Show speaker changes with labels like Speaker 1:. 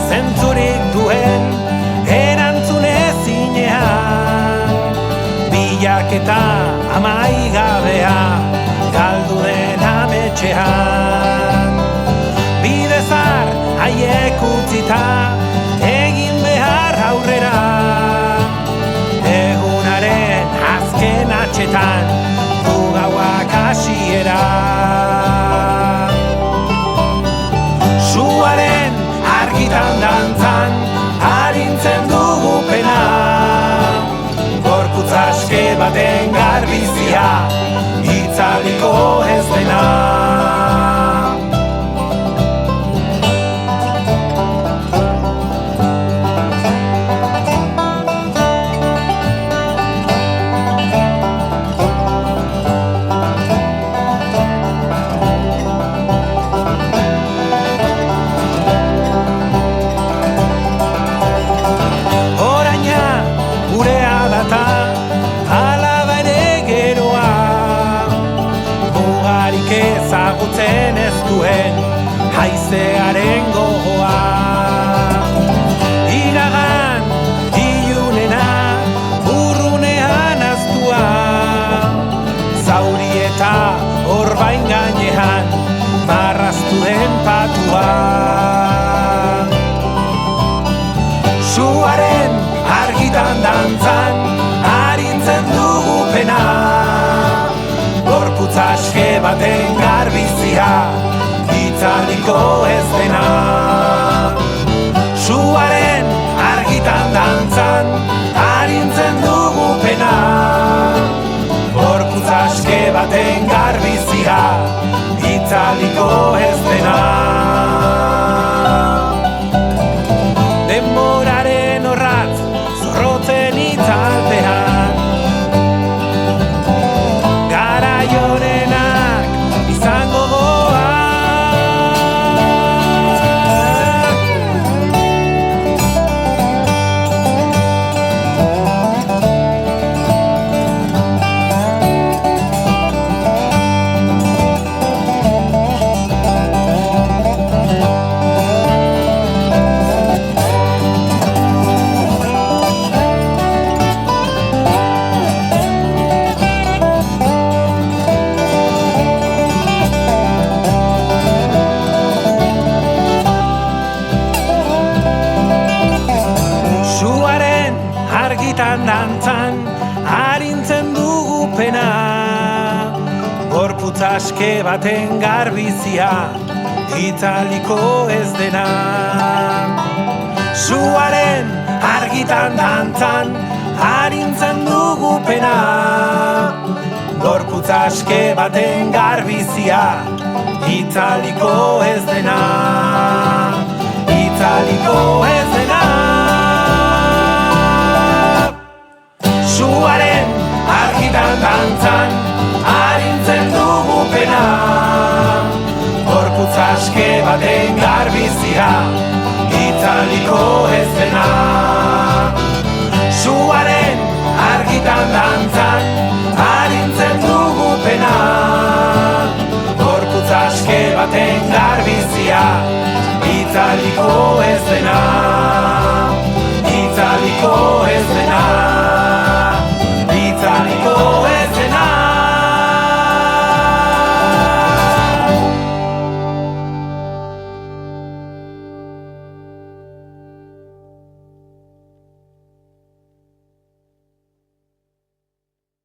Speaker 1: Zentzurik duen erantzun ezinean, bilaketa amaigabea galdu den ametxean. Bidezar haiek utzita egin behar aurrera, egunaren azken atxetan du gauak hasiera. Suaren argitan dantzan arintzen dugu pena, gorputz aske baten garbizia itzaliko ez dena. Ezagutzen ez duen haizearen gogoa, iragan ilunena urrunean aztua, zauri eta orbain gainean marraztu den patua. Suaren argitan dantzan arintzen dugu pena, gorputz aske baten garbizia itzaliko ez dena. Suaren argitan dantzan arintzen dugu pena, gorputz aske baten garbizia itzaliko ez dena. Denboraren orratz zorrotzen itzalpean, garaionenak izango goa. Argitan dantzan arintzen dugu pena, gorputz aske baten garbizia itzaliko ez dena. Suaren argitan dantzan arintzen dugu pena, gorputz aske baten garbizia itzaliko ez dena. Itzaliko ez dena. Suaren argitan dantzan arintzen dugu pena, gorputz aske baten garbizia itzaliko ez dena. Suaren argitan dantzan arintzen dugu pena, gorputz aske baten garbizia itzaliko ez dena.